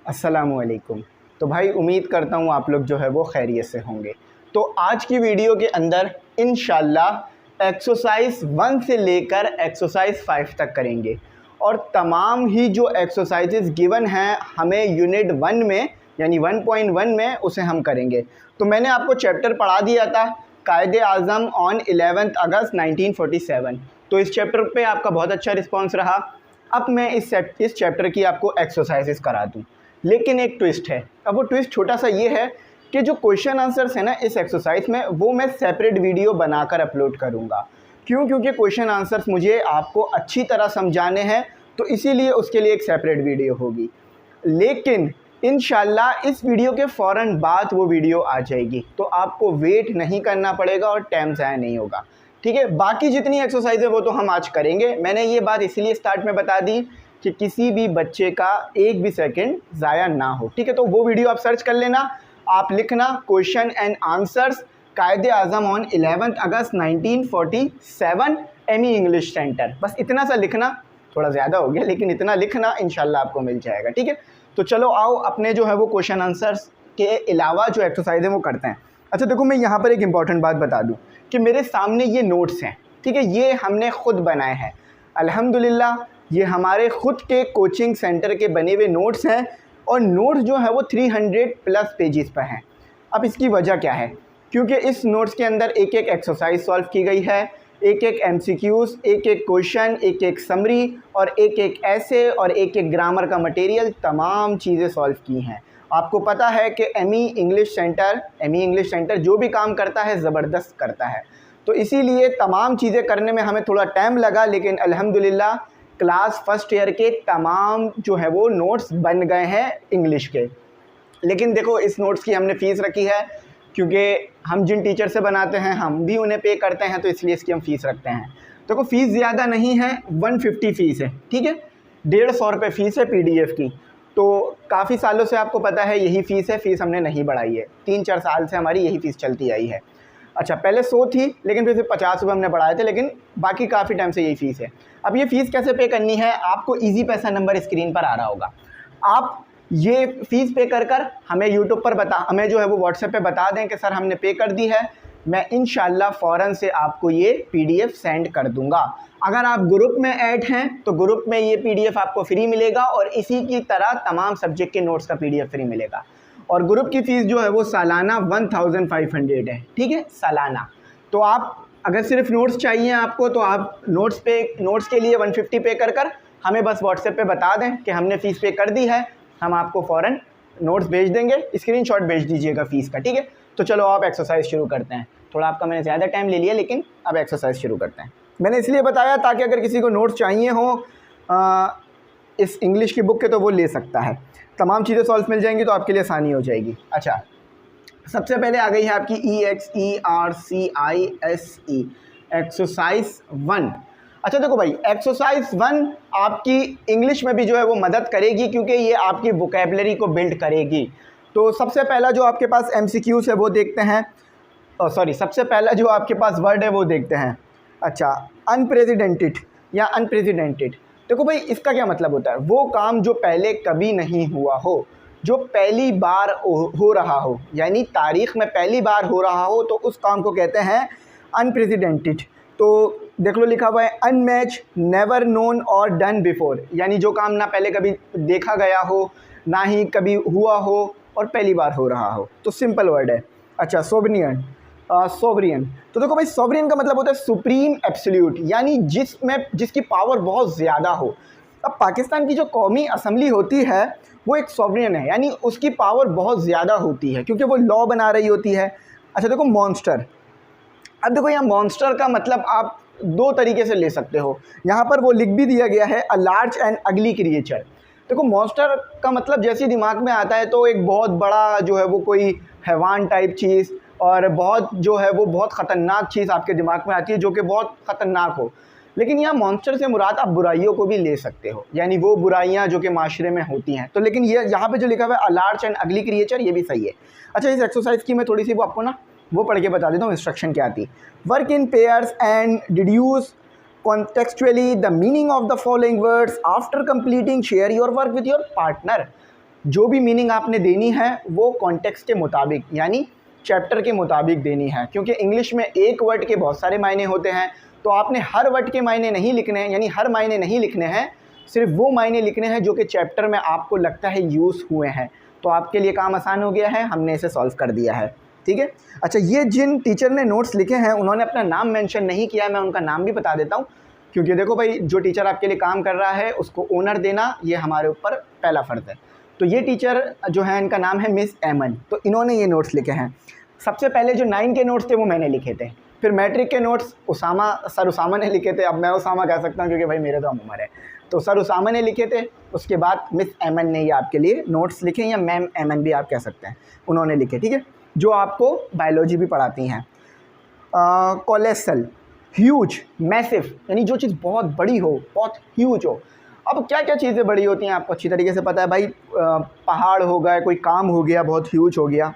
अस्सलामुअलैकुम। तो भाई उम्मीद करता हूँ आप लोग जो है वो खैरियत से होंगे। तो आज की वीडियो के अंदर इंशाल्लाह एक्सरसाइज 1 से लेकर एक्सरसाइज 5 तक करेंगे और तमाम ही जो एक्सरसाइजेज गिवन हैं हमें यूनिट 1 में यानी 1.1 में उसे हम करेंगे। तो मैंने आपको चैप्टर पढ़ा दिया था कायदे आज़म ऑन 11 अगस्त 1947। तो इस चैप्टर पे आपका बहुत अच्छा रिस्पांस रहा। अब मैं इस चैप्टर की आपको एक्सरसाइजेस करा दूँ, लेकिन एक ट्विस्ट है। अब वो ट्विस्ट छोटा सा ये है कि जो क्वेश्चन आंसर्स है ना इस एक्सरसाइज में वो मैं सेपरेट वीडियो बनाकर अपलोड करूँगा। क्यों? क्योंकि क्वेश्चन आंसर्स मुझे आपको अच्छी तरह समझाने हैं, तो इसीलिए उसके लिए एक सेपरेट वीडियो होगी। लेकिन इंशाल्लाह इस वीडियो के फ़ौरन बाद वो वीडियो आ जाएगी, तो आपको वेट नहीं करना पड़ेगा और टाइम ज़ाया नहीं होगा। ठीक है, बाकी जितनी एक्सरसाइज है वो तो हम आज करेंगे। मैंने ये बात इसलिए स्टार्ट में बता दी कि किसी भी बच्चे का एक भी सेकंड ज़ाया ना हो। ठीक है, तो वो वीडियो आप सर्च कर लेना, आप लिखना question and answers Quaid-e Azam on 11 August 1947 Amy English centre. बस इतना सा लिखना, थोड़ा ज़्यादा हो गया लेकिन इतना लिखना, इंशाल्लाह आपको मिल जाएगा। ठीक है, तो चलो आओ अपने जो है वो क्वेश्चन आंसर्स के अलावा जो एक्सरसाइज है वो करते हैं। अच्छा देखो, मैं यहाँ पर एक इम्पॉर्टेंट बात बता दूँ कि मेरे सामने ये नोट्स हैं। ठीक है, ये हमने ख़ुद बनाए हैं अल्हम्दुलिल्लाह। ये हमारे ख़ुद के कोचिंग सेंटर के बने हुए नोट्स हैं और नोट्स जो है वो 300+ पेजेस पर हैं। अब इसकी वजह क्या है? क्योंकि इस नोट्स के अंदर एक एक एक्सरसाइज सॉल्व की गई है, एक एक MCQs, एक एक क्वेश्चन, एक एक समरी और एक एक ऐसे और एक एक ग्रामर का मटेरियल, तमाम चीज़ें सॉल्व की हैं। आपको पता है कि एमी इंग्लिश सेंटर जो भी काम करता है ज़बरदस्त करता है, तो इसीलिए तमाम चीज़ें करने में हमें थोड़ा टाइम लगा, लेकिन अल्हम्दुलिल्लाह क्लास फर्स्ट ईयर के तमाम जो है वो नोट्स बन गए हैं इंग्लिश के। लेकिन देखो, इस नोट्स की हमने फ़ीस रखी है क्योंकि हम जिन टीचर से बनाते हैं हम भी उन्हें पे करते हैं, तो इसलिए इसकी हम फ़ीस रखते हैं। देखो, फ़ीस ज़्यादा नहीं है, 150 फ़ीस है। ठीक है, 150 रुपये फ़ीस है PDF की। तो काफ़ी सालों से आपको पता है यही फ़ीस है, फ़ीस हमने नहीं बढ़ाई है। 3-4 साल से हमारी यही फ़ीस चलती आई है। अच्छा, पहले 100 थी लेकिन फिर 50 रुपये हमने बढ़ाए थे, लेकिन बाकी काफ़ी टाइम से यही फ़ीस है। अब ये फ़ीस कैसे पे करनी है? आपको ईजी पैसा नंबर स्क्रीन पर आ रहा होगा। आप ये फ़ीस पे कर हमें यूट्यूब पर हमें जो है वो व्हाट्सएप पे बता दें कि सर हमने पे कर दी है। मैं इंशाल्लाह फ़ौरन से आपको ये PDF सेंड कर दूंगा। अगर आप ग्रुप में ऐड हैं तो ग्रुप में ये PDF आपको फ्री मिलेगा और इसी की तरह तमाम सब्जेक्ट के नोट्स का PDF फ्री मिलेगा। और ग्रुप की फ़ीस जो है वो सालाना 1500 है। ठीक है, सालाना। तो आप अगर सिर्फ नोट्स चाहिए आपको, तो आप नोट्स के लिए 150 पे कर हमें बस व्हाट्सएप पे बता दें कि हमने फ़ीस पे कर दी है, हम आपको फ़ौरन नोट्स भेज देंगे, स्क्रीनशॉट भेज दीजिएगा फ़ीस का। ठीक है, तो चलो आप एक्सरसाइज शुरू करते हैं। थोड़ा आपका मैंने ज़्यादा टाइम ले लिया, लेकिन अब एक्सरसाइज शुरू करते हैं। मैंने इसलिए बताया ताकि अगर किसी को नोट्स चाहिए हो इस इंग्लिश की बुक के, तो वो ले सकता है। तमाम चीज़ें सॉल्व मिल जाएंगी तो आपके लिए आसानी हो जाएगी। अच्छा, सबसे पहले आ गई है आपकी EXERCISE एक्सरसाइज 1। अच्छा देखो भाई, एक्सरसाइज 1 आपकी इंग्लिश में भी जो है वो मदद करेगी क्योंकि ये आपकी वोकैबुलरी को बिल्ड करेगी। तो सबसे पहला जो आपके पास MCQs है वो देखते हैं, सबसे पहला जो आपके पास वर्ड है वो देखते हैं। अच्छा, अनप्रेसिडेंटेड या अनप्रेसिडेंटेड। देखो भाई, इसका क्या मतलब होता है? वो काम जो पहले कभी नहीं हुआ हो, जो पहली बार हो रहा हो, यानी तारीख़ में पहली बार हो रहा हो, तो उस काम को कहते हैं अनप्रेसिडेंटेड। तो देख लो, लिखा हुआ है अनमैच, नेवर नोन और डन बिफोर, यानी जो काम ना पहले कभी देखा गया हो, ना ही कभी हुआ हो और पहली बार हो रहा हो। तो सिंपल वर्ड है। अच्छा, सोवरियन। तो देखो भाई, सोवरियन का मतलब होता है सुप्रीम एब्सोल्यूट, यानी जिसकी पावर बहुत ज़्यादा हो। अब पाकिस्तान की जो कौमी असम्बली होती है वो एक सोवरियन है, यानी उसकी पावर बहुत ज़्यादा होती है क्योंकि वो लॉ बना रही होती है। अच्छा देखो, मॉन्स्टर। अब देखो, यहाँ मॉन्स्टर का मतलब आप 2 तरीके से ले सकते हो। यहाँ पर वो लिख भी दिया गया है, अ लार्ज एंड अगली क्रिएचर। देखो, मॉन्स्टर का मतलब जैसे दिमाग में आता है तो एक बहुत बड़ा जो है वो कोई हैवान टाइप चीज़ और बहुत ख़तरनाक चीज़ आपके दिमाग में आती है जो कि बहुत ख़तरनाक हो। लेकिन यहाँ मॉन्स्टर से मुराद आप बुराइयों को भी ले सकते हो, यानी वो बुराइयाँ जो कि माशरे में होती हैं। तो लेकिन ये यहाँ पे जो लिखा हुआ है अ लार्ज एंड अगली क्रिएचर, ये भी सही है। अच्छा, इस एक्सरसाइज की मैं थोड़ी सी वो आपको ना वो पढ़ के बता देता हूँ, इंस्ट्रक्शन क्या आती है। Work in pairs and deduce contextually the meaning of the following words after completing, share your work with your partner। जो भी मीनिंग आपने देनी है वो कॉन्टेक्स्ट के मुताबिक यानी चैप्टर के मुताबिक देनी है, क्योंकि इंग्लिश में एक वर्ड के बहुत सारे मायने होते हैं। तो आपने हर वर्ड के मायने नहीं लिखने हैं, यानी हर मायने नहीं लिखने हैं, सिर्फ वो मायने लिखने हैं जो कि चैप्टर में आपको लगता है यूज़ हुए हैं। तो आपके लिए काम आसान हो गया है, हमने इसे सॉल्व कर दिया है। ठीक है। अच्छा, ये जिन टीचर ने नोट्स लिखे हैं उन्होंने अपना नाम मेंशन नहीं किया, मैं उनका नाम भी बता देता हूँ, क्योंकि देखो भाई, जो टीचर आपके लिए काम कर रहा है उसको ओनर देना ये हमारे ऊपर पहला फ़र्ज़ है। तो ये टीचर जो है इनका नाम है मिस एमन। तो इन्होंने ये नोट्स लिखे हैं। सबसे पहले जो 9 के नोट्स थे वो मैंने लिखे थे, फिर मैट्रिक के नोट्स सर उसामा ने लिखे थे। अब मैं उसामा कह सकता हूँ क्योंकि भाई मेरे तो हम उम्र है, तो सर उसामा ने लिखे थे। उसके बाद मिस एमन ने ये आपके लिए नोट्स लिखे, या मैम एमन भी आप कह सकते हैं, उन्होंने लिखे। ठीक है, जो आपको बायोलॉजी भी पढ़ाती हैं। कोलेसल, ह्यूज, मैसिव, यानी जो चीज़ बहुत बड़ी हो, बहुत ह्यूज हो। अब क्या क्या चीज़ें बड़ी होती हैं आपको अच्छी तरीके से पता है भाई। पहाड़ हो गए, कोई काम हो गया बहुत ह्यूज हो गया।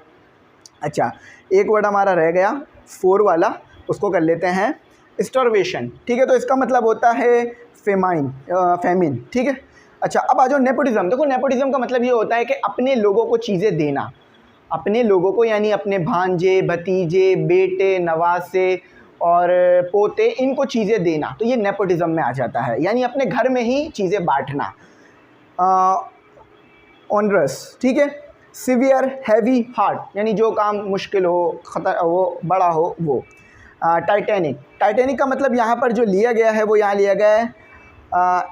अच्छा, एक वर्ड हमारा रह गया 4 वाला, उसको कर लेते हैं स्टार्वेशन। ठीक है, तो इसका मतलब होता है फेमिन। ठीक है। अच्छा, अब आ जाओ नेपोटिज्म। देखो, नेपोटिज्म का मतलब ये होता है कि अपने लोगों को चीज़ें देना, अपने लोगों को यानी अपने भांजे, भतीजे, बेटे, नवासे और पोते, इनको चीज़ें देना, तो ये नेपोटिज्म में आ जाता है, यानी अपने घर में ही चीज़ें बांटना। ऑनरस, ठीक है। सिवियर, हैवी, हार्ड, यानी जो काम मुश्किल हो, वो बड़ा हो, वो। टाइटैनिक, टाइटैनिक का मतलब यहाँ पर जो लिया गया है वो यहाँ लिया गया है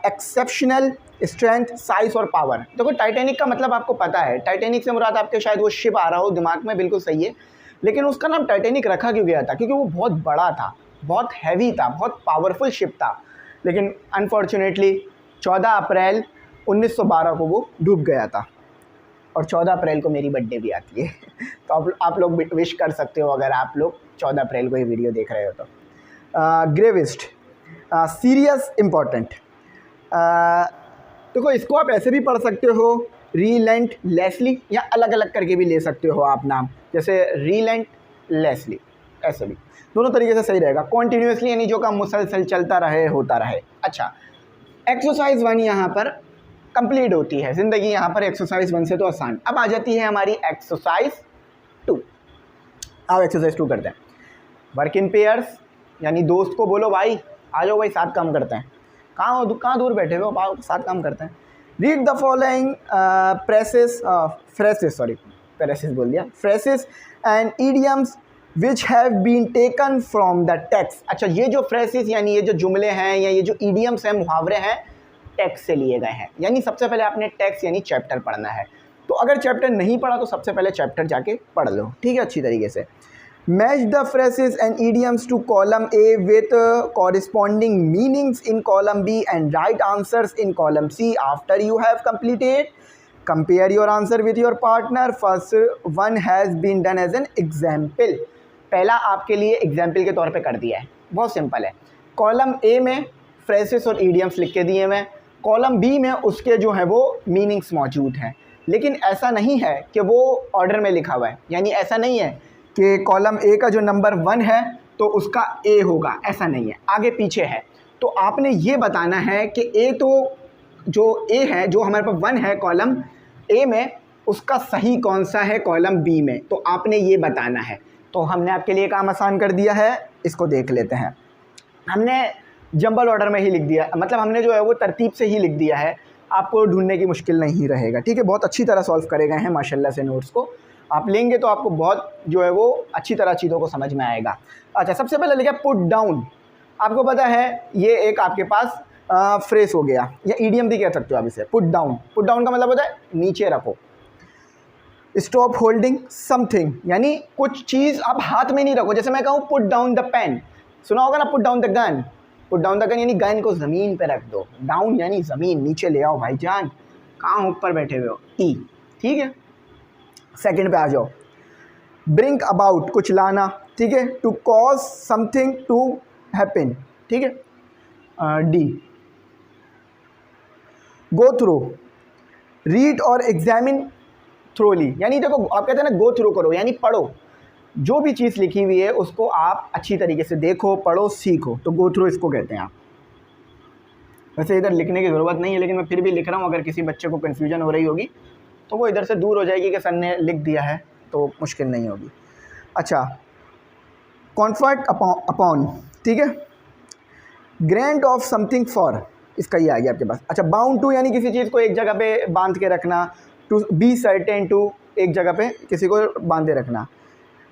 एक्सेप्शनल स्ट्रेंथ, साइज और पावर। देखो, टाइटैनिक का मतलब आपको पता है, टाइटैनिक से मुराद आपके शायद वो शिप आ रहा हो दिमाग में, बिल्कुल सही है। लेकिन उसका नाम टाइटैनिक रखा क्यों गया था? क्योंकि वो बहुत बड़ा था, बहुत हैवी था, बहुत पावरफुल शिप था। लेकिन अनफॉर्चुनेटली 14 अप्रैल 1912 को वो डूब गया था, और 14 अप्रैल को मेरी बर्थडे भी आती है तो आप लोग विश कर सकते हो अगर आप लोग 14 अप्रैल को ये वीडियो देख रहे हो तो। ग्रेविस्ट, सीरियस, इम्पॉर्टेंट। देखो, इसको आप ऐसे भी पढ़ सकते हो, रीलेंटलेसली, या अलग अलग करके भी ले सकते हो आप नाम, जैसे रीलेंटलेसली, ऐसे भी दोनों तरीके से सही रहेगा। कॉन्टीन्यूसली, यानी जो काम मुसलसल चलता रहे, होता रहे। अच्छा, एक्सरसाइज 1 यहाँ पर कंप्लीट होती है। ज़िंदगी यहाँ पर एक्सरसाइज 1 से तो आसान। अब आ जाती है हमारी एक्सरसाइज 2। अब एक्सरसाइज 2 करते हैं। वर्क इन पेयर्स, यानी दोस्त को बोलो भाई आ जाओ भाई, साथ काम करते हैं। कहाँ दूर बैठे हो, आओ साथ काम करते हैं। Read the following phrases and idioms which have been taken from the text. अच्छा, ये जो फ्रेसेस यानी ये जो जुमले हैं या ये जो इडियम्स हैं, मुहावरे हैं, टेक्स्ट से लिए गए हैं। यानी सबसे पहले आपने टेक्स्ट यानी चैप्टर पढ़ना है। तो अगर चैप्टर नहीं पढ़ा तो सबसे पहले चैप्टर जाके पढ़ लो, ठीक है, अच्छी तरीके से। Match the phrases and idioms to column A with corresponding meanings in column B and write answers in column C. After you have completed, compare your answer with your partner. First one has been done as an example. पहला आपके लिए example के तौर पे कर दिया है, बहुत सिंपल है। कॉलम ए में फ्रेसेस और ईडियम्स लिख के दिए मैं, कॉलम बी में उसके जो है वो मीनिंग्स मौजूद हैं। लेकिन ऐसा नहीं है कि वो ऑर्डर में लिखा हुआ है, यानी ऐसा नहीं है कि कॉलम ए का जो नंबर 1 है तो उसका ए होगा, ऐसा नहीं है, आगे पीछे है। तो आपने ये बताना है कि ए तो जो ए है, जो हमारे पास 1 है कॉलम ए में, उसका सही कौन सा है कॉलम बी में, तो आपने ये बताना है। तो हमने आपके लिए काम आसान कर दिया है, इसको देख लेते हैं। हमने जंबल ऑर्डर में ही लिख दिया, मतलब हमने जो है वो तरतीब से ही लिख दिया है, आपको ढूंढने की मुश्किल नहीं रहेगा, ठीक है। बहुत अच्छी तरह सॉल्व करे गए हैं माशाल्लाह से। नोट्स को आप लेंगे तो आपको बहुत जो है वो अच्छी तरह चीज़ों को समझ में आएगा। अच्छा, सबसे पहले लिखा पुट डाउन। आपको पता है ये एक आपके पास फ्रेज हो गया, या ईडियम भी कह सकते हो आप इसे। पुट डाउन, पुट डाउन का मतलब होता है नीचे रखो। स्टॉप होल्डिंग समथिंग, यानी कुछ चीज़ आप हाथ में नहीं रखो। जैसे मैं कहूँ पुट डाउन द पेन, सुना होगा ना, put down the gun. Put down the gun यानी गन को ज़मीन पे रख दो, डाउन यानी ज़मीन, नीचे ले आओ भाईजान, कहाँ ऊपर बैठे हुए हो, टी, ठीक है। सेकंड पे आ जाओ, ब्रिंग अबाउट, कुछ लाना, ठीक है। To cause something to happen, ठीक है। डी, गो थ्रू, रीड और एग्जामिन थ्रोली, यानी देखो आप कहते हैं ना गो थ्रू करो, यानी पढ़ो, जो भी चीज़ लिखी हुई है उसको आप अच्छी तरीके से देखो, पढ़ो, सीखो, तो गो थ्रू इसको कहते हैं आप। वैसे इधर लिखने की ज़रूरत नहीं है, लेकिन मैं फिर भी लिख रहा हूँ, अगर किसी बच्चे को कन्फ्यूजन हो रही होगी तो वो इधर से दूर हो जाएगी कि सर ने लिख दिया है, तो मुश्किल नहीं होगी। अच्छा, कॉन्फर्ट अपॉन, ठीक है, ग्रांट ऑफ समथिंग फॉर, इसका ये आ गया आपके पास। अच्छा, बाउंड टू यानी किसी चीज़ को एक जगह पे बांध के रखना, टू बी सर्टेन टू, एक जगह पे किसी को बांधे रखना।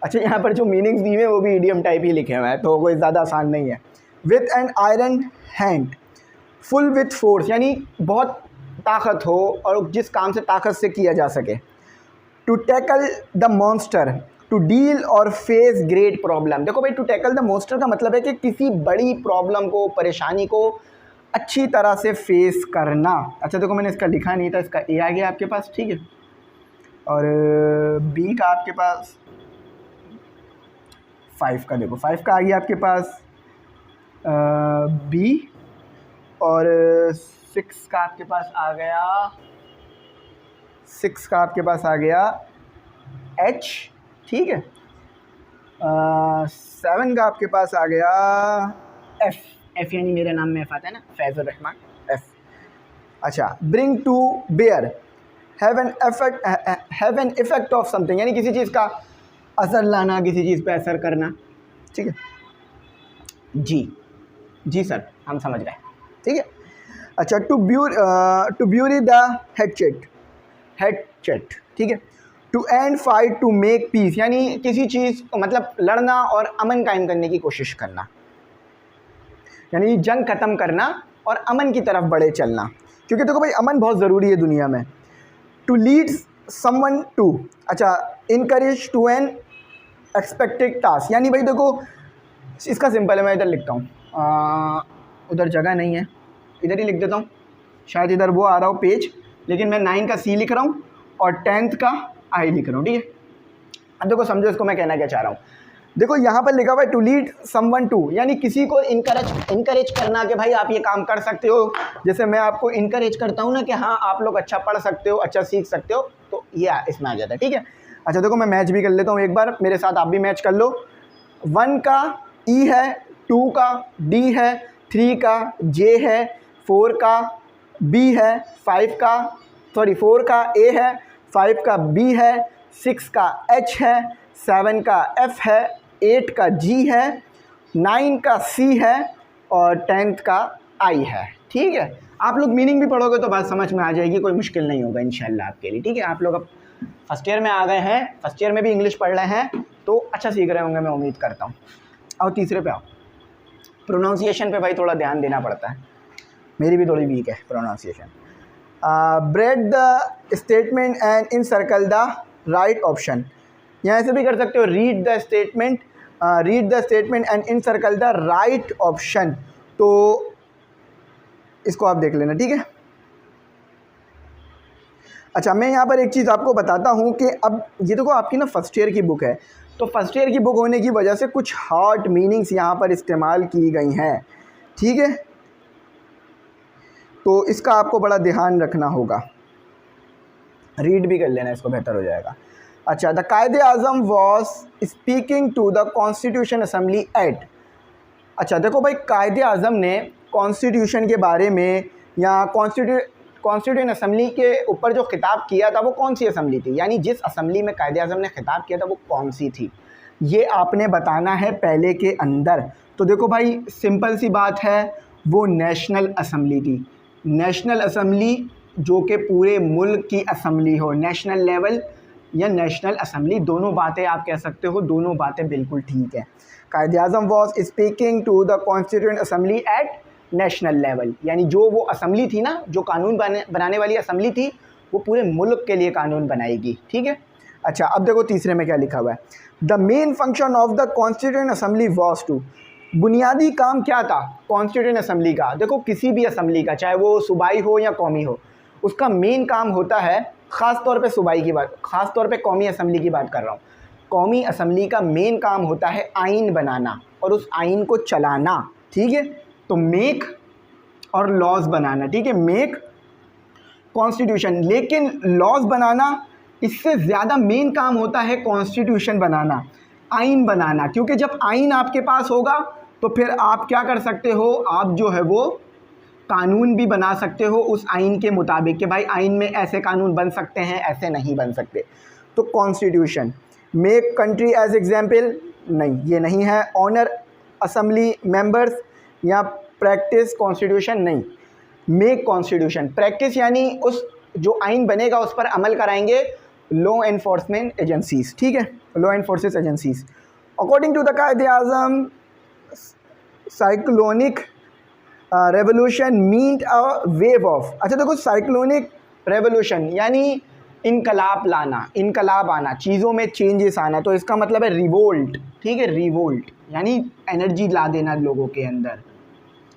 अच्छा, यहाँ पर जो मीनिंग्स दिए हैं वो भी इडियम टाइप ही लिखे हुए हैं, तो कोई ज़्यादा आसान नहीं है। With an iron hand, full with force यानी बहुत ताकत हो और जिस काम से ताकत से किया जा सके। To tackle the monster, to deal और फेस ग्रेट प्रॉब्लम। देखो भाई, टू टैकल द मॉन्स्टर का मतलब है कि किसी बड़ी प्रॉब्लम को, परेशानी को अच्छी तरह से फेस करना। अच्छा देखो, मैंने इसका लिखा नहीं था, इसका ए आ गया आपके पास, ठीक है, और बी का आपके पास 5 का, देखो 5 का आ गया आपके पास बी, और 6 का आपके पास आ गया, 6 का आपके पास आ गया एच, ठीक है, 7 का आपके पास आ गया एफ, एफ यानी मेरे नाम में एफ आता है ना, फैजुर रहमान, एफ। अच्छा, bring to bear, have an effect of something यानी किसी चीज़ का असर लाना, किसी चीज़ पे असर करना, ठीक है जी सर, हम समझ गए, ठीक है। अच्छा, टू ब्यूरी द हेडचेट, ठीक है। To end fight, to make peace यानी किसी चीज़ मतलब लड़ना और अमन कायम करने की कोशिश करना, यानी जंग ख़त्म करना और अमन की तरफ बढ़े चलना, क्योंकि देखो भाई अमन बहुत ज़रूरी है दुनिया में। टू लीड समवन टू, अच्छा, encourage to an expected task यानी भाई देखो इसका सिंपल है, मैं इधर लिखता हूँ, उधर जगह नहीं है, इधर ही लिख देता हूँ, शायद इधर वो आ रहा हो पेज, लेकिन मैं 9 का सी लिख रहा हूँ और 10th का आई लिख रहा हूँ, ठीक है। अब देखो समझो इसको मैं कहना क्या चाह रहा हूँ। देखो यहाँ पर लिखा हुआ है टू लीड समवन टू यानी किसी को इनकरेज करना कि भाई आप ये काम कर सकते हो, जैसे मैं आपको इनकरेज करता हूँ ना कि हाँ आप लोग अच्छा पढ़ सकते हो, अच्छा सीख सकते हो, तो ये इसमें आ जाता है, ठीक है। अच्छा देखो, मैं मैच भी कर लेता हूँ एक बार, मेरे साथ आप भी मैच कर लो। 1 का ई है, 2 का डी है, 3 का जे है, 4 का बी है, 4 का ए है, 5 का बी है, 6 का एच है, 7 का एफ है, 8 का जी है, 9 का सी है और 10th का आई है, ठीक है। आप लोग मीनिंग भी पढ़ोगे तो बात समझ में आ जाएगी, कोई मुश्किल नहीं होगा इंशाल्लाह आपके लिए, ठीक है। आप लोग अब फर्स्ट ईयर में आ गए हैं, फर्स्ट ईयर में भी इंग्लिश पढ़ रहे हैं तो अच्छा सीख रहे होंगे, मैं उम्मीद करता हूँ। और तीसरे पे आओ, प्रोनाउंसिएशन पे भाई थोड़ा ध्यान देना पड़ता है, मेरी भी थोड़ी वीक है pronunciation. Bread the statement and in circle the right option, यहाँ ऐसे भी कर सकते हो, read the statement and in circle the right option, तो इसको आप देख लेना, ठीक है। अच्छा, मैं यहाँ पर एक चीज़ आपको बताता हूँ कि अब ये देखो आपकी ना फर्स्ट ईयर की बुक है, तो फर्स्ट ईयर की बुक होने की वजह से कुछ हार्ड मीनिंग्स यहाँ पर इस्तेमाल की गई हैं, ठीक है, तो इसका आपको बड़ा ध्यान रखना होगा, रीड भी कर लेना इसको, बेहतर हो जाएगा। अच्छा, the Quaid-e Azam was speaking to the constitution assembly at, अच्छा देखो भाई कायदे आज़म ने कॉन्स्टिट्यूशन के बारे में या कॉन्स्टिट्यूशन असम्बली के ऊपर जो खिताब किया था वो कौन सी असम्बली थी, यानी जिस असम्बली में कायदे आज़म ने खिताब किया था वो कौन सी थी, ये आपने बताना है पहले के अंदर। तो देखो भाई सिंपल सी बात है, वो नेशनल असम्बली थी, नेशनल असम्बली जो कि पूरे मुल्क की असम्बली हो, नेशनल लेवल या नेशनल असम्बली, दोनों बातें आप कह सकते हो, दोनों बातें बिल्कुल ठीक है। Quaid-e Azam was speaking to the constituent assembly at national level, यानी जो वो असम्बली थी ना, जो कानून बनाने वाली असम्बली थी, वो पूरे मुल्क के लिए कानून बनाएगी, ठीक है। अच्छा, अब देखो तीसरे में क्या लिखा हुआ है, the main function of the constituent assembly was to, बुनियादी काम क्या था कॉन्स्टिट्यूएंट असम्बली का, देखो किसी भी असम्बली का, चाहे वो सूबाई हो या कौमी हो, उसका मेन काम होता है, ख़ास तौर पे सूबाई की बात, ख़ास तौर पे कौमी असम्बली की बात कर रहा हूँ, कौमी असम्बली का मेन काम होता है आइन बनाना और उस आइन को चलाना, ठीक है। तो मेक और लॉज बनाना, ठीक है, मेक कॉन्स्टिट्यूशन, लेकिन लॉज बनाना इससे ज़्यादा मेन काम होता है कॉन्स्टिट्यूशन बनाना, आइन बनाना, क्योंकि जब आइन आपके पास होगा तो फिर आप क्या कर सकते हो, आप जो है वो कानून भी बना सकते हो उस आइन के मुताबिक कि भाई आइन में ऐसे कानून बन सकते हैं, ऐसे नहीं बन सकते। तो constitution, make country as example, नहीं ये नहीं है। ऑनर असेंबली मेंबर्स या प्रैक्टिस कॉन्स्टिट्यूशन, नहीं। मेक कॉन्स्टिट्यूशन, प्रैक्टिस यानी उस जो आइन बनेगा उस पर अमल कराएंगे लॉ एनफोर्समेंट एजेंसीज, ठीक है, law enforces agencies. According to the Quaid-e Azam cyclonic revolution meant a wave of, अच्छा देखो साइक्लोनिक रेवोल्यूशन यानी इनकलाब लाना, इनकलाब आना, चीज़ों में चेंजेस आना, तो इसका मतलब है रिवोल्ट, ठीक है, रिवोल्ट यानी एनर्जी ला देना लोगों के अंदर,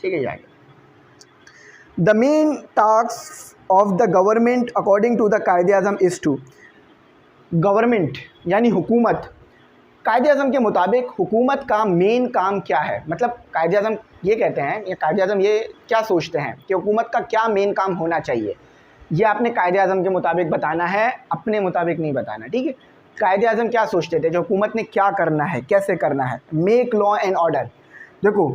ठीक है जाएगा। The main task of the government according to the Quaid-e Azam is to, government यानी हुकूमत, कायदे आज़म के मुताबिक हुकूमत का मेन काम क्या है, मतलब कायदे आज़म ये कहते हैं या कायदे आज़म ये क्या सोचते हैं कि हुकूमत का क्या मेन काम होना चाहिए, ये आपने कायदे आज़म के मुताबिक बताना है, अपने मुताबिक नहीं बताना, ठीक है। कायदे आज़म क्या सोचते थे, जो हुकूमत ने क्या करना है, कैसे करना है, मेक लॉ एंड ऑर्डर। देखो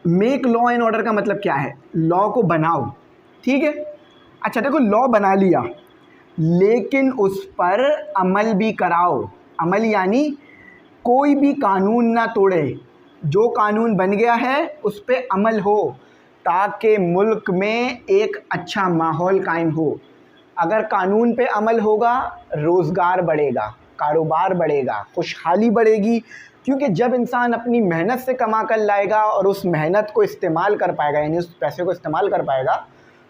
मेक लॉ एंड ऑर्डर का मतलब क्या है, लॉ को बनाओ, ठीक है। अच्छा देखो लॉ बना लिया लेकिन उस पर अमल भी कराओ, अमल यानी कोई भी कानून ना तोड़े, जो कानून बन गया है उस पे अमल हो ताकि मुल्क में एक अच्छा माहौल कायम हो। अगर कानून पे अमल होगा रोज़गार बढ़ेगा, कारोबार बढ़ेगा, खुशहाली बढ़ेगी, क्योंकि जब इंसान अपनी मेहनत से कमा कर लाएगा और उस मेहनत को इस्तेमाल कर पाएगा यानी उस पैसे को इस्तेमाल कर पाएगा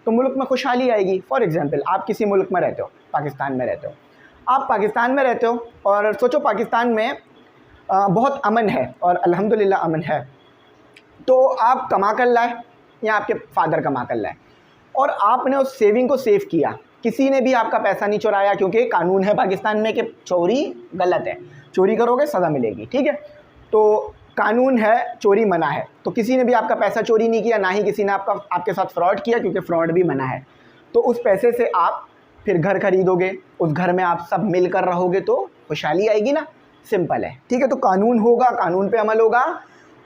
तो मुल्क में खुशहाली आएगी। फॉर एग्ज़ाम्पल आप किसी मुल्क में रहते हो, पाकिस्तान में रहते हो, आप पाकिस्तान में रहते हो और सोचो पाकिस्तान में बहुत अमन है और अल्हम्दुलिल्लाह अमन है, तो आप कमा कर लाए या आपके फादर कमा कर लाए और आपने उस सेविंग को सेव किया, किसी ने भी आपका पैसा नहीं चुराया, क्योंकि कानून है पाकिस्तान में कि चोरी गलत है, चोरी करोगे सज़ा मिलेगी, ठीक है, तो कानून है चोरी मना है, तो किसी ने भी आपका पैसा चोरी नहीं किया, ना ही किसी ने आपके साथ फ्रॉड किया, क्योंकि फ्रॉड भी मना है। तो उस पैसे से आप फिर घर खरीदोगे, उस घर में आप सब मिलकर रहोगे तो खुशहाली आएगी ना, सिंपल है, ठीक है। तो कानून होगा, कानून पे अमल होगा,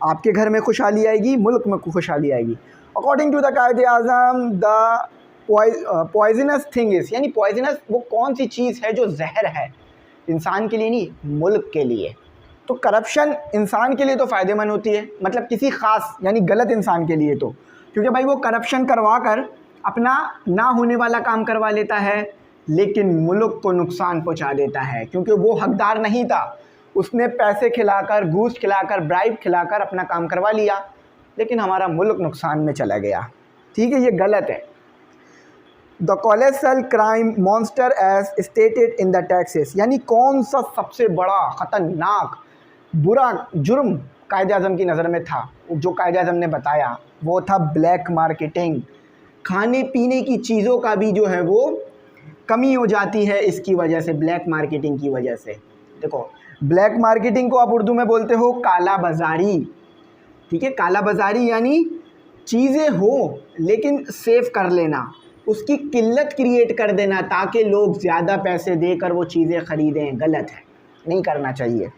आपके घर में खुशहाली आएगी, मुल्क में खुशहाली आएगी। According to the Quaid-e Azam the poisonous thing is, यानी पॉइजनस वो कौन सी चीज़ है जो जहर है, इंसान के लिए नहीं मुल्क के लिए। तो करप्शन इंसान के लिए तो फ़ायदेमंद होती है, मतलब किसी ख़ास यानी गलत इंसान के लिए, तो क्योंकि भाई वो करप्शन करवा कर अपना ना होने वाला काम करवा लेता है लेकिन मुल्क को नुकसान पहुंचा देता है, क्योंकि वो हकदार नहीं था, उसने पैसे खिलाकर, घूस खिलाकर, ब्राइब खिलाकर अपना काम करवा लिया, लेकिन हमारा मुल्क नुकसान में चला गया, ठीक है, ये गलत है। The colossal crime monster as stated in the taxes, यानी कौन सा सबसे बड़ा ख़तरनाक बुरा जुर्म कायदे आज़म की नज़र में था, जो कायदे आज़म ने बताया वो था ब्लैक मार्केटिंग। खाने पीने की चीज़ों का भी जो है वो कमी हो जाती है इसकी वजह से, ब्लैक मार्केटिंग की वजह से। देखो ब्लैक मार्केटिंग को आप उर्दू में बोलते हो काला बाज़ारी, ठीक है, काला बाज़ारी यानी चीज़ें हो लेकिन सेव कर लेना, उसकी किल्लत क्रिएट कर देना ताकि लोग ज़्यादा पैसे देकर वो चीज़ें ख़रीदें, गलत है, नहीं करना चाहिए।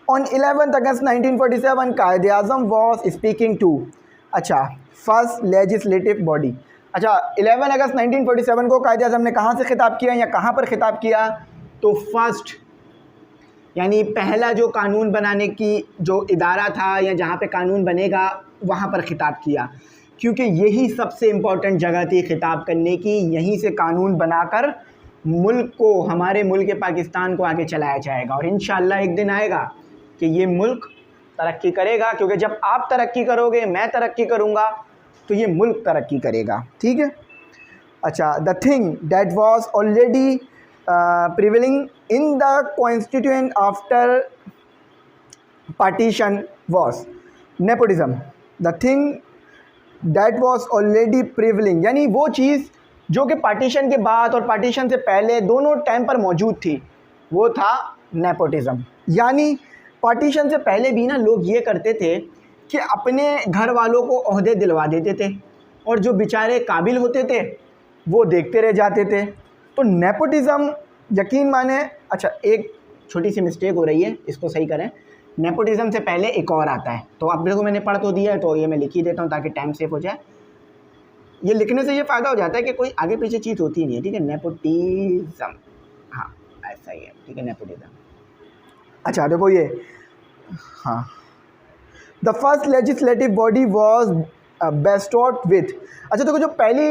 ऑन 11 अगस्त 1947 कायदे आज़म वॉज स्पीकिंग टू, अच्छा फर्स्ट लेजिस्लेटिव बॉडी, अच्छा 11 अगस्त 1947 को कायदे आज़म ने कहाँ से खिताब किया या कहाँ पर खिताब किया, तो फर्स्ट यानी पहला जो कानून बनाने की जो इदारा था या जहाँ पे कानून बनेगा वहाँ पर खिताब किया, क्योंकि यही सबसे इम्पॉर्टेंट जगह थी खिताब करने की, यहीं से कानून बनाकर मुल्क को, हमारे मुल्क पाकिस्तान को आगे चलाया जाएगा और इंशाअल्लाह एक दिन आएगा कि ये मुल्क तरक्की करेगा, क्योंकि जब आप तरक्की करोगे, मैं तरक्की करूँगा तो ये मुल्क तरक्की करेगा, ठीक है। अच्छा the thing that was already prevailing in the constituent after partition was nepotism, the thing that was already prevailing यानी वो चीज़ जो कि पार्टीशन के बाद और पार्टीशन से पहले दोनों टाइम पर मौजूद थी, वो था नेपोटिज्म। यानी पार्टीशन से पहले भी ना लोग ये करते थे कि अपने घर वालों को ओहदे दिलवा देते थे और जो बेचारे काबिल होते थे वो देखते रह जाते थे। तो नेपोटिज्म यकीन माने, अच्छा एक छोटी सी मिस्टेक हो रही है, इसको सही करें, नेपोटिज्म से पहले एक और आता है, तो अब देखो मैंने पढ़ तो दिया है तो ये मैं लिख ही देता हूँ ताकि टाइम सेव हो जाए। ये लिखने से ये फ़ायदा हो जाता है कि कोई आगे पीछे चीज़ होती नहीं है, ठीक है। नेपोटिज्म, हाँ ऐसा ही है, ठीक है, नेपोटिज्म। अच्छा देखो ये, हाँ, the first legislative body was bestowed with. अच्छा देखो, जो पहली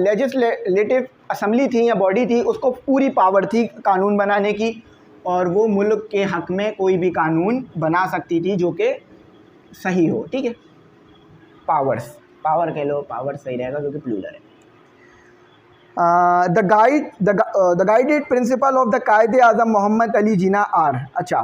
लेजिस्लेटिव असम्बली थी या बॉडी थी, उसको पूरी पावर थी कानून बनाने की, और वो मुल्क के हक़ में कोई भी कानून बना सकती थी जो कि सही हो, ठीक है। पावर कह लो, पावर सही रहेगा क्योंकि प्लूरल है। The guided principle of the Quaid-e Azam Mohammad Ali Jinnah are. अच्छा,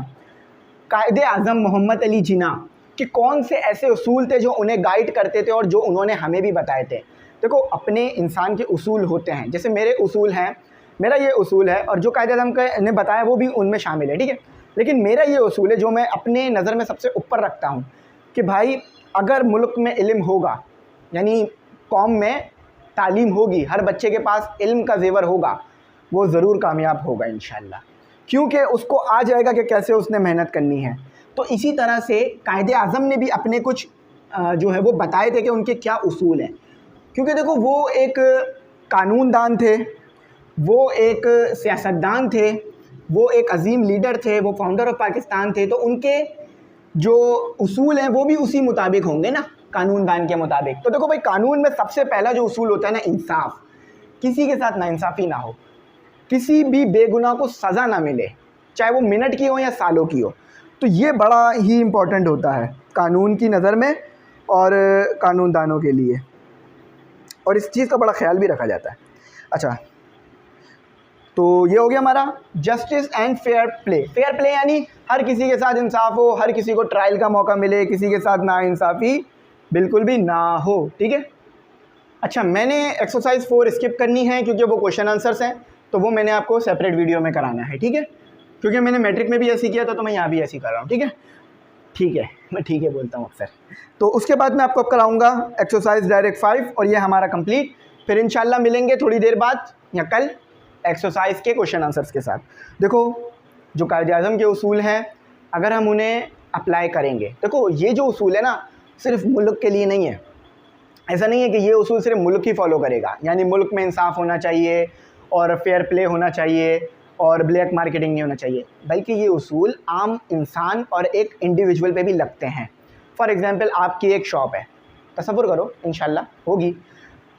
कायदे आज़म मोहम्मद अली जिन्ना कि कौन से ऐसे उसूल थे जो उन्हें गाइड करते थे और जो उन्होंने हमें भी बताए थे। देखो, अपने इंसान के उसूल होते हैं, जैसे मेरे उसूल हैं, मेरा ये उसूल है, और जो कायदे आज़म ने बताया वो भी उनमें शामिल है, ठीक है। लेकिन मेरा ये उसूल है जो मैं अपने नज़र में सबसे ऊपर रखता हूँ कि भाई अगर मुल्क में इल्म होगा, यानी कौम में तालीम होगी, हर बच्चे के पास इल्म का ज़ेवर होगा, वो ज़रूर कामयाब होगा इंशाअल्लाह, क्योंकि उसको आ जाएगा कि कैसे उसने मेहनत करनी है। तो इसी तरह से कायदे आज़म ने भी अपने कुछ जो है वो बताए थे कि उनके क्या उसूल हैं, क्योंकि देखो वो एक कानूनदान थे, वो एक सियासतदान थे, वो एक अजीम लीडर थे, वो फाउंडर ऑफ पाकिस्तान थे, तो उनके जो उसूल हैं वो भी उसी मुताबिक होंगे ना, कानूनदान के मुताबिक। तो देखो भाई, कानून में सबसे पहला जो उसूल होता है ना, इंसाफ, किसी के साथ नाइंसाफ़ी ना हो, किसी भी बेगुनाह को सज़ा ना मिले, चाहे वो मिनट की हो या सालों की हो। तो ये बड़ा ही इम्पोर्टेंट होता है कानून की नज़र में और कानूनदानों के लिए, और इस चीज़ का बड़ा ख्याल भी रखा जाता है। अच्छा, तो ये हो गया हमारा justice and fair play. Fair play यानी हर किसी के साथ इंसाफ हो, हर किसी को ट्रायल का मौका मिले, किसी के साथ नाइंसाफ़ी बिल्कुल भी ना हो, ठीक है। अच्छा, मैंने एक्सरसाइज 4 स्किप करनी है क्योंकि वो क्वेश्चन आंसर्स हैं, तो वो मैंने आपको सेपरेट वीडियो में कराना है, ठीक है, क्योंकि मैंने मैट्रिक में भी ऐसे किया था, तो मैं यहाँ भी ऐसे ही कर रहा हूँ, ठीक है। ठीक है, मैं ठीक है बोलता हूँ अक्सर। तो उसके बाद मैं आपको कराऊँगा एक्सरसाइज डायरेक्ट 5, और ये हमारा कंप्लीट। फिर इंशाल्लाह मिलेंगे थोड़ी देर बाद या कल एक्सरसाइज के क्वेश्चन आंसर्स के साथ। देखो, जो कायदे आज़म के उसूल हैं, अगर हम उन्हें अप्लाई करेंगे, देखो ये जो उसूल है ना, सिर्फ मुल्क के लिए नहीं है। ऐसा नहीं है कि ये उसूल सिर्फ मुल्क ही फॉलो करेगा, यानी मुल्क में इंसाफ होना चाहिए और फेयर प्ले होना चाहिए और ब्लैक मार्केटिंग नहीं होना चाहिए, बल्कि ये उसूल आम इंसान और एक इंडिविजुअल पे भी लगते हैं। फॉर एग्ज़ाम्पल, आपकी एक शॉप है, तसव्वुर करो, इंशाल्लाह होगी,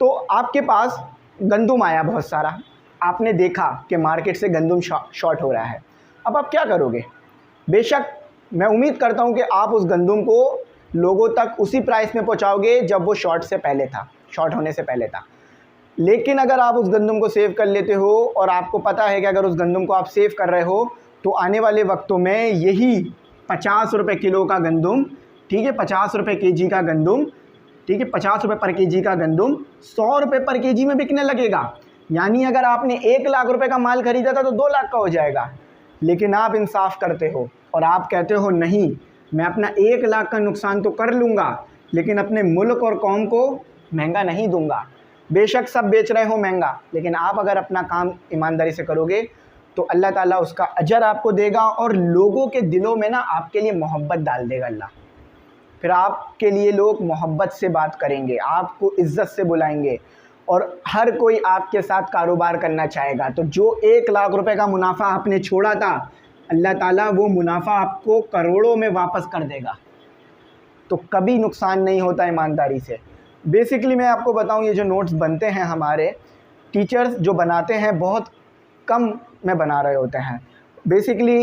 तो आपके पास गंदम आया बहुत सारा, आपने देखा कि मार्केट से गंदम शॉर्ट हो रहा है। अब आप क्या करोगे? बेशक मैं उम्मीद करता हूँ कि आप उस गंदम को लोगों तक उसी प्राइस में पहुँचाओगे जब वो शॉर्ट होने से पहले था। लेकिन अगर आप उस गंदम को सेव कर लेते हो, और आपको पता है कि अगर उस गंदम को आप सेव कर रहे हो तो आने वाले वक्तों में यही 50 रुपये किलो का गंदम, ठीक है, 50 रुपये केजी का गंदम, ठीक है, 50 रुपये पर केजी का गंदम 100 रुपये पर केजी में बिकने लगेगा। यानी अगर आपने 1 लाख रुपए का माल खरीदा था तो 2 लाख का हो जाएगा। लेकिन आप इंसाफ करते हो और आप कहते हो नहीं, मैं अपना 1 लाख का नुकसान तो कर लूँगा, लेकिन अपने मुल्क और कौम को महंगा नहीं दूंगा। बेशक सब बेच रहे हो महंगा, लेकिन आप अगर अपना काम ईमानदारी से करोगे तो अल्लाह ताला उसका अजर आपको देगा, और लोगों के दिलों में ना आपके लिए मोहब्बत डाल देगा अल्लाह। फिर आपके लिए लोग मोहब्बत से बात करेंगे, आपको इज़्ज़त से बुलाएंगे, और हर कोई आपके साथ कारोबार करना चाहेगा। तो जो 1 लाख रुपए का मुनाफा आपने छोड़ा था, अल्लाह ताला वो मुनाफा आपको करोड़ों में वापस कर देगा। तो कभी नुकसान नहीं होता ईमानदारी से। बेसिकली मैं आपको बताऊं, ये जो नोट्स बनते हैं हमारे टीचर्स जो बनाते हैं, बहुत कम में बना रहे होते हैं। बेसिकली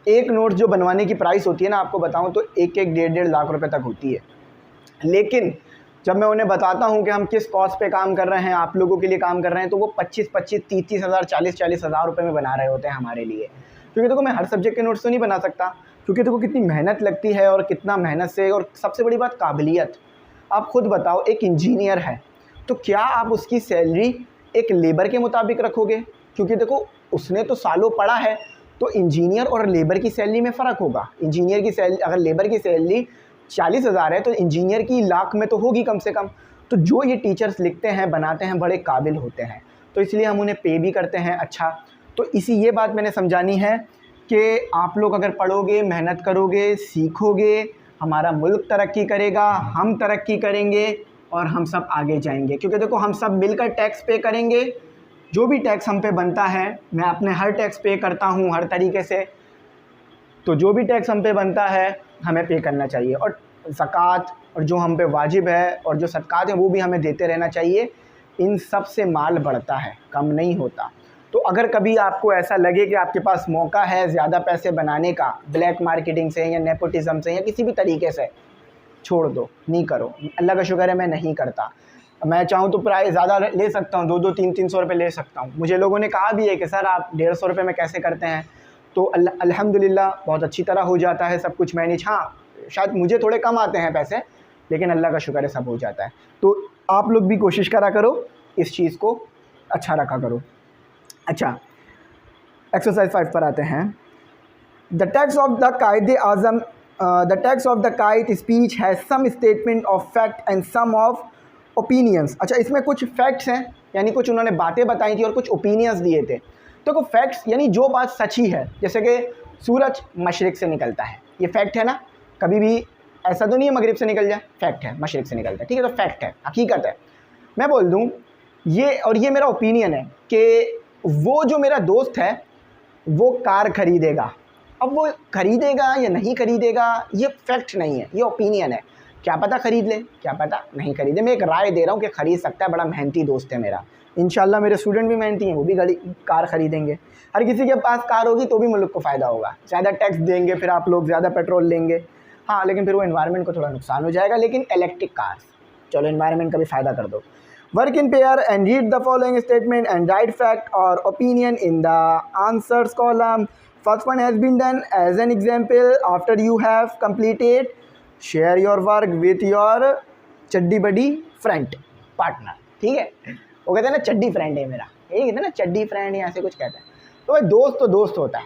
एक नोट जो बनवाने की प्राइस होती है ना, आपको बताऊं तो 1-1, 1.5 लाख रुपए तक होती है। लेकिन जब मैं उन्हें बताता हूं कि हम किस कॉस्ट पे काम कर रहे हैं, आप लोगों के लिए काम कर रहे हैं, तो वो 25-25, 30-30 हज़ार, 40-40 हज़ार रुपये में बना रहे होते हैं हमारे लिए। क्योंकि देखो, मैं हर सब्जेक्ट के नोट्स तो नहीं बना सकता, क्योंकि देखो कितनी मेहनत लगती है, और कितना मेहनत से, और सबसे बड़ी बात काबिलियत। आप खुद बताओ, एक इंजीनियर है तो क्या आप उसकी सैलरी एक लेबर के मुताबिक रखोगे? क्योंकि देखो उसने तो सालों पढ़ा है, तो इंजीनियर और लेबर की सैलरी में फ़र्क होगा। इंजीनियर की सैलरी, अगर लेबर की सैलरी 40 हज़ार है तो इंजीनियर की लाख में तो होगी कम से कम। तो जो ये टीचर्स लिखते हैं, बनाते हैं, बड़े काबिल होते हैं, तो इसलिए हम उन्हें पे भी करते हैं अच्छा। तो ये बात मैंने समझानी है कि आप लोग अगर पढ़ोगे, मेहनत करोगे, सीखोगे, हमारा मुल्क तरक्की करेगा, हम तरक्की करेंगे, और हम सब आगे जाएंगे। क्योंकि देखो हम सब मिलकर टैक्स पे करेंगे, जो भी टैक्स हम पे बनता है, मैं अपने हर टैक्स पे करता हूँ हर तरीके से, तो जो भी टैक्स हम पे बनता है हमें पे करना चाहिए। और ज़कात और जो हम पे वाजिब है और जो सदक़ात हैं वो भी हमें देते रहना चाहिए। इन सब से माल बढ़ता है, कम नहीं होता। तो अगर कभी आपको ऐसा लगे कि आपके पास मौका है ज़्यादा पैसे बनाने का ब्लैक मार्केटिंग से या नेपोटिज़म से या किसी भी तरीके से, छोड़ दो, नहीं करो। अल्लाह का शुक्र है मैं नहीं करता। मैं चाहूँ तो प्राइस ज़्यादा ले सकता हूँ, 2-2, 3-3 सौ रुपये ले सकता हूँ। मुझे लोगों ने कहा भी है कि सर आप 150 रुपये में कैसे करते हैं, तो अल्हम्दुलिल्लाह बहुत अच्छी तरह हो जाता है सब कुछ मैनेज। हाँ, शायद मुझे थोड़े कम आते हैं पैसे, लेकिन अल्लाह का शुक्र है सब हो जाता है। तो आप लोग भी कोशिश करा करो, इस चीज़ को अच्छा रखा करो। अच्छा, एक्सरसाइज 5 पर आते हैं। The text of the Quaid-e Azam the text of the Quaid speech has some statement of fact and some of opinions. अच्छा, इसमें कुछ फैक्ट्स हैं, यानी कुछ उन्होंने बातें बताई थी और कुछ ओपिनियंस दिए थे। तो को फैक्ट्स यानी जो बात सच ही है, जैसे कि सूरज मशरिक़ से निकलता है, ये फैक्ट है ना, कभी भी ऐसा तो नहीं है मगरिब से निकल जाए, फैक्ट है, मशरिक़ से निकलता है, ठीक है, तो फैक्ट है, हकीकत है। मैं बोल दूँ ये, और ये मेरा ओपिनियन है कि वो जो मेरा दोस्त है वो कार ख़रीदेगा। अब वो ख़रीदेगा या नहीं ख़रीदेगा ये फैक्ट नहीं है, ये ओपिनियन है। क्या पता ख़रीद ले, क्या पता नहीं ख़रीदे। मैं एक राय दे रहा हूँ कि ख़रीद सकता है, बड़ा मेहनती दोस्त है मेरा। इंशाल्लाह मेरे स्टूडेंट भी मेहनती हैं, वो भी कार ख़रीदेंगे। हर किसी के पास कार होगी तो भी मुल्क को फ़ायदा होगा। ज़्यादा टैक्स देंगे फिर आप लोग, ज़्यादा पेट्रोल लेंगे, हाँ, लेकिन फिर वो एनवायरनमेंट को थोड़ा नुकसान हो जाएगा। लेकिन इलेक्ट्रिक कार्स, चलो एनवायरनमेंट का भी फ़ायदा कर दो। Work in pair and read the following statement and write fact or opinion in the answers column. First one has been done as an example. After you have completed, share your work with your चड्डी बड़ी friend partner, ठीक है। वो कहते हैं ना चड्डी friend है मेरा, यही कहते हैं ना चड्डी फ्रेंड या ऐसे कुछ कहते हैं। तो भाई दोस्त तो दोस्त होता है,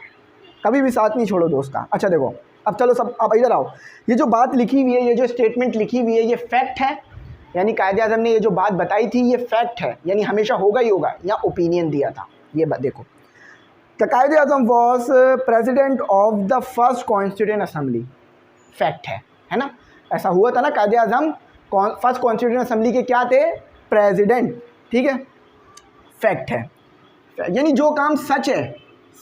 कभी भी साथ नहीं छोड़ो दोस्त का। अच्छा देखो, अब चलो सब, अब इधर आओ। ये जो बात लिखी हुई है, ये जो स्टेटमेंट लिखी हुई है, ये फैक्ट है, यानी कायदे आज़म ने ये जो बात बताई थी ये फैक्ट है, यानी हमेशा होगा ही होगा, या ओपिनियन दिया था। ये बात देखो, the Quaid-e Azam was president of the first constituent assembly, fact है ना। ऐसा हुआ था ना, कायदे आज़म फर्स्ट कॉन्स्टिट्यूएंट असेंबली के क्या थे, प्रेसिडेंट, ठीक है, फैक्ट है। यानी जो काम सच है,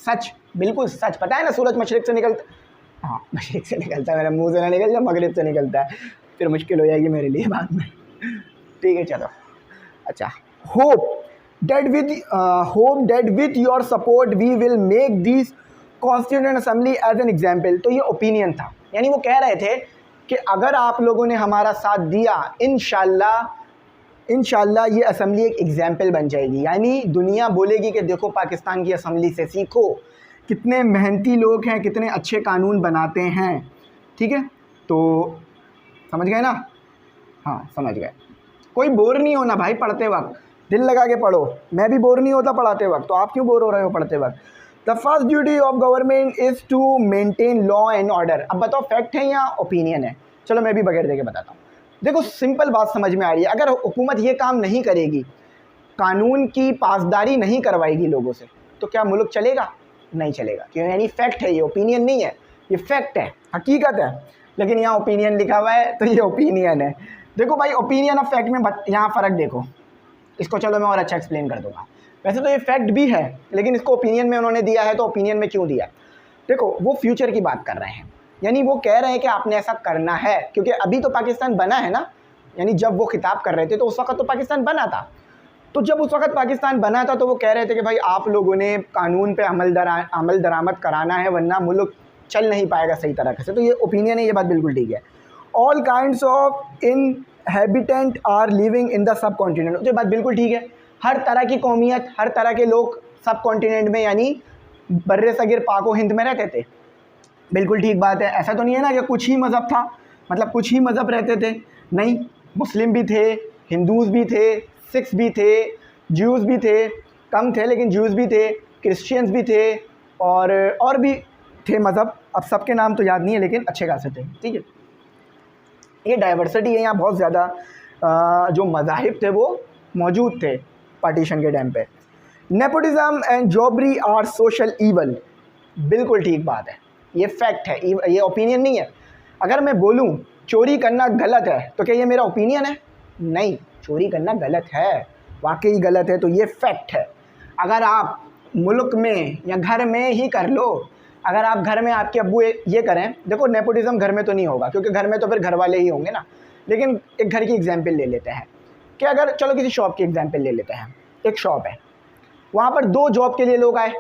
सच, बिल्कुल सच। पता है ना सूरज मशरिक़ से निकलता, हाँ मशरिक़ से निकलता है, मेरे मुँह से ना निकल जाए, मगरिब से निकलता है, फिर मुश्किल हो जाएगी मेरे लिए बाद में, ठीक है चलो। अच्छा, hope that with your support we will make this constituent assembly as an example. तो ये ओपिनियन था, यानी वो कह रहे थे कि अगर आप लोगों ने हमारा साथ दिया, इंशाल्लाह ये असेंबली एक एग्जाम्पल बन जाएगी। यानी दुनिया बोलेगी कि देखो पाकिस्तान की असेंबली से सीखो, कितने मेहनती लोग हैं, कितने अच्छे कानून बनाते हैं, ठीक है। तो समझ गए ना, हाँ समझ गए। कोई बोर नहीं होना भाई पढ़ते वक्त, दिल लगा के पढ़ो। मैं भी बोर नहीं होता पढ़ाते वक्त, तो आप क्यों बोर हो रहे हो पढ़ते वक्त। The first duty of government is to maintain law and order. अब बताओ फैक्ट है या ओपिनियन है, चलो मैं भी बगैर देके बताता हूँ। देखो सिंपल बात समझ में आ रही है, अगर हुकूमत ये काम नहीं करेगी, कानून की पासदारी नहीं करवाएगी लोगों से, तो क्या मुल्क चलेगा, नहीं चलेगा। क्यों, यानी फैक्ट है, ये ओपिनियन नहीं है, ये फैक्ट है, हकीकत है। लेकिन यहाँ ओपिनियन लिखा हुआ है तो ये ओपिनियन है। देखो भाई ओपिनियन और फैक्ट में यहाँ फ़र्क देखो, इसको चलो मैं और अच्छा एक्सप्लेन कर दूंगा। वैसे तो ये फैक्ट भी है, लेकिन इसको ओपिनियन में उन्होंने दिया है, तो ओपिनियन में क्यों दिया। देखो वो फ्यूचर की बात कर रहे हैं, यानी वो कह रहे हैं कि आपने ऐसा करना है, क्योंकि अभी तो पाकिस्तान बना है ना, यानी जब वो खिताब कर रहे थे तो उस वक्त तो पाकिस्तान बना था। तो जब उस वक्त पाकिस्तान बना था तो वो कह रहे थे कि भाई आप लोगों ने कानून पे अमल दरामद कराना है, वरना मुल्क चल नहीं पाएगा सही तरीके से। तो ये ओपिनियन है, ये बात बिल्कुल ठीक है। All kinds of inhabitant are living in the subcontinent, तो ये बात बिल्कुल ठीक है। हर तरह की कौमियत, हर तरह के लोग सब कॉन्टिनेंट में, यानी बर्रे सगीर पाको हिंद में रहते थे, बिल्कुल ठीक बात है। ऐसा तो नहीं है ना कि कुछ ही मज़हब था, मतलब कुछ ही मज़हब रहते थे, नहीं, मुस्लिम भी थे, हिंदूज़ भी थे, सिख्स भी थे, ज्यूज़ भी थे, कम थे लेकिन ज्यूज़ भी थे, क्रिश्चियंस भी थे, और भी थे मज़हब, अब सबके नाम तो याद नहीं है लेकिन अच्छे खासे थे, ठीक है। ये डाइवर्सिटी है यहाँ बहुत ज़्यादा, जो मज़ाहिब थे वो मौजूद थे पार्टीशन के टाइम पे। Nepotism and jobbery are social evil, बिल्कुल ठीक बात है, ये फैक्ट है, ये ओपिनियन नहीं है। अगर मैं बोलूँ चोरी करना गलत है तो क्या ये मेरा ओपिनियन है, नहीं, चोरी करना गलत है, वाकई गलत है, तो ये फैक्ट है। अगर आप मुल्क में या घर में ही कर लो, अगर आप घर में आपके अब्बू ये करें, देखो नेपोटिज्म घर में तो नहीं होगा क्योंकि घर में तो फिर घर वाले ही होंगे ना, लेकिन एक घर की एग्जाम्पल ले लेते हैं कि अगर चलो किसी शॉप की एग्जाम्पल ले लेते हैं। एक शॉप है, वहाँ पर 2 जॉब के लिए लोग आए।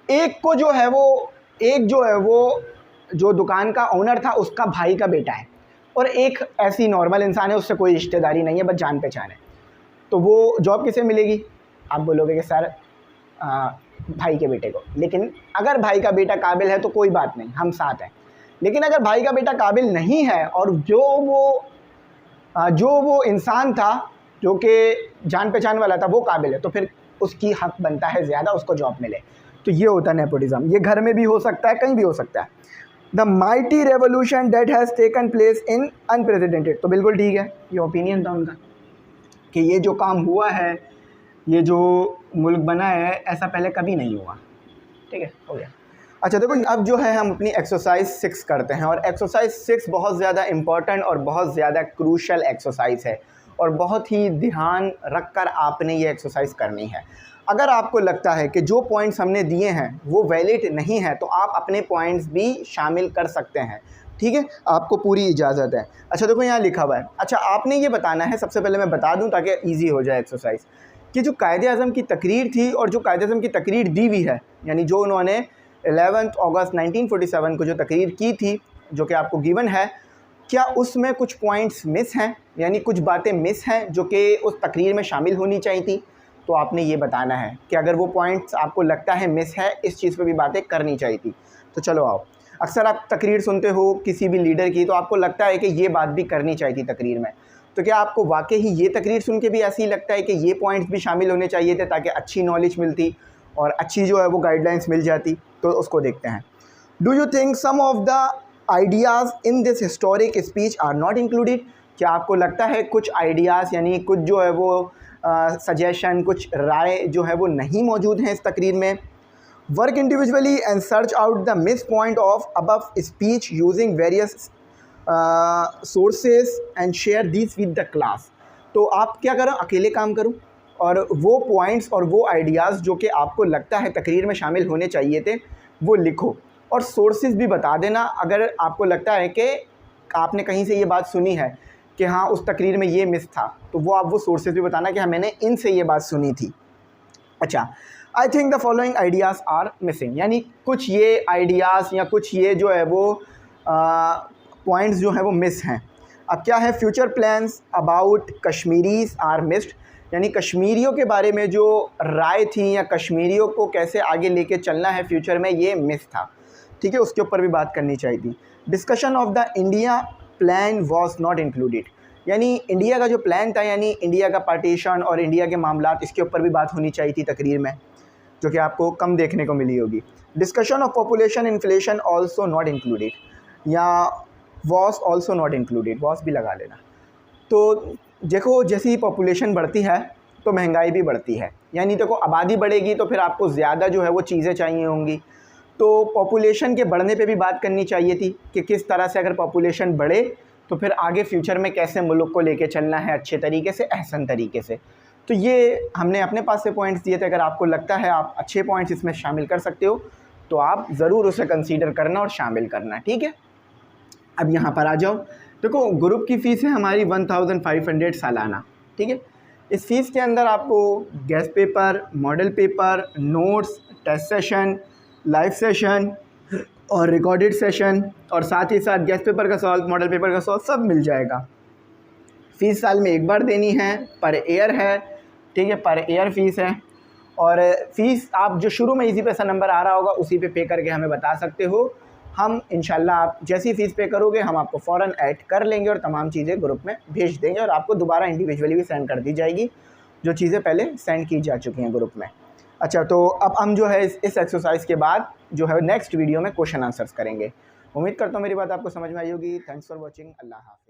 एक जो दुकान का ओनर था उसका भाई का बेटा है, और एक ऐसी नॉर्मल इंसान है, उससे कोई रिश्तेदारी नहीं है, बस जान पहचान है। तो वो जॉब किसे मिलेगी? आप बोलोगे कि सर भाई के बेटे को। लेकिन अगर भाई का बेटा काबिल है तो कोई बात नहीं, हम साथ हैं। लेकिन अगर भाई का बेटा काबिल नहीं है और जो वो इंसान था जो कि जान पहचान वाला था वो काबिल है, तो फिर उसकी हक बनता है ज़्यादा, उसको जॉब मिले। तो ये होता है नेपोटिज्म। ये घर में भी हो सकता है, कहीं भी हो सकता है। The mighty revolution that has taken place in unprecedented, तो बिल्कुल ठीक है, ये ओपिनियन था उनका कि ये जो काम हुआ है, ये जो मुल्क बना है, ऐसा पहले कभी नहीं हुआ। ठीक है, हो गया। अच्छा देखो, अब जो है हम अपनी एक्सरसाइज 6 करते हैं, और एक्सरसाइज 6 बहुत ज़्यादा इम्पॉर्टेंट और बहुत ज़्यादा क्रूशल एक्सरसाइज है, और बहुत ही ध्यान रख कर आपने ये एक्सरसाइज करनी है। अगर आपको लगता है कि जो पॉइंट्स हमने दिए हैं वो वैलिड नहीं है, तो आप अपने पॉइंट्स भी शामिल कर सकते हैं। ठीक है, आपको पूरी इजाज़त है। अच्छा देखो, यहाँ लिखा हुआ है। अच्छा, आपने ये बताना है, सबसे पहले मैं बता दूं ताकि ईजी हो जाए एक्सरसाइज, कि जो कायदे-आज़म की तकरीर थी और जो कायदे-आज़म की तकरीर दी हुई है, यानी जो उन्होंने 11 अगस्त 1947 को जो तकरीर की थी, जो कि आपको गिवन है, क्या उसमें कुछ पॉइंट्स मिस हैं, यानी कुछ बातें मिस हैं जो कि उस तकरीर में शामिल होनी चाहिए थी? तो आपने ये बताना है कि अगर वो पॉइंट्स आपको लगता है मिस है, इस चीज़ पे भी बातें करनी चाहिए थी। तो चलो आओ। अक्सर आप तकरीर सुनते हो किसी भी लीडर की, तो आपको लगता है कि ये बात भी करनी चाहिए थी तकरीर में। तो क्या आपको वाकई ही ये तकरीर सुन के भी ऐसे ही लगता है कि ये पॉइंट्स भी शामिल होने चाहिए थे ताकि अच्छी नॉलेज मिलती और अच्छी जो है वो गाइडलाइंस मिल जाती? तो उसको देखते हैं। Do you think some of the ideas in this historic speech are not included? क्या आपको लगता है कुछ आइडियाज़, यानी कुछ जो है वो सजेशन, कुछ राय जो है वो नहीं मौजूद हैं इस तकरीर में? Work individually and search out the miss point of above speech using various sources and share this with the class. तो आप क्या करो, अकेले काम करो और वो पॉइंट्स और वो आइडियाज़ जो कि आपको लगता है तकरीर में शामिल होने चाहिए थे वो लिखो, और सोर्सेज भी बता देना। अगर आपको लगता है कि आपने कहीं से ये बात सुनी है कि हाँ उस तकरीर में ये मिस था, तो वो सोर्सेज भी बताना कि हाँ मैंने इनसे ये बात सुनी थी। अच्छा, I think the following ideas are missing, यानी कुछ ये आइडियाज़ या कुछ ये जो है वो पॉइंट्स जो है वो मिस हैं। अब क्या है, future plans about Kashmiris are missed, यानी कश्मीरियों के बारे में जो राय थी या कश्मीरियों को कैसे आगे लेके चलना है फ्यूचर में, ये मिस था। ठीक है, उसके ऊपर भी बात करनी चाहिए थी। Discussion of the India plan was not included, यानी इंडिया का जो प्लान था, यानी इंडिया का पार्टीशन और इंडिया के मामलात, इसके ऊपर भी बात होनी चाहिए थी तकरीर में, जो कि आपको कम देखने को मिली होगी। Discussion of population inflation also not included, या was also not included, was भी लगा लेना। तो देखो, जैसी पॉपुलेशन बढ़ती है तो महंगाई भी बढ़ती है, यानी देखो आबादी बढ़ेगी तो फिर आपको ज़्यादा जो है वो चीज़ें चाहिए होंगी। तो पॉपुलेशन के बढ़ने पे भी बात करनी चाहिए थी कि किस तरह से अगर पॉपुलेशन बढ़े तो फिर आगे फ्यूचर में कैसे मुल्क को लेके चलना है अच्छे तरीके से, अहसन तरीके से। तो ये हमने अपने पास से पॉइंट्स दिए थे। अगर आपको लगता है आप अच्छे पॉइंट्स इसमें शामिल कर सकते हो तो आप ज़रूर उसे कंसीडर करना और शामिल करना। ठीक है, अब यहाँ पर आ जाओ। देखो, ग्रुप की फ़ीस है हमारी 1500 सालाना। ठीक है, इस फीस के अंदर आपको guess paper, model paper, notes, test session, live session और रिकॉर्डेड सेशन, और साथ ही साथ गेस्ट पेपर का सॉल्व, मॉडल पेपर का सॉल्व सब मिल जाएगा। फ़ीस साल में एक बार देनी है, पर ईयर है। ठीक है, पर ईयर फ़ीस है। और फ़ीस आप जो शुरू में इजी पैसा नंबर आ रहा होगा उसी पे पे करके हमें बता सकते हो। हम इंशाल्लाह आप जैसी फ़ीस पे करोगे हम आपको फ़ौरन ऐड कर लेंगे और तमाम चीज़ें ग्रुप में भेज देंगे, और आपको दोबारा इंडिविजुअली भी सेंड कर दी जाएगी जो चीज़ें पहले सेंड की जा चुकी हैं ग्रुप में। अच्छा, तो अब हम जो है इस एक्सरसाइज के बाद जो है नेक्स्ट वीडियो में क्वेश्चन आंसर्स करेंगे। उम्मीद करता हूँ मेरी बात आपको समझ में आई होगी। Thanks for watching. अल्लाह हाफ़िज़।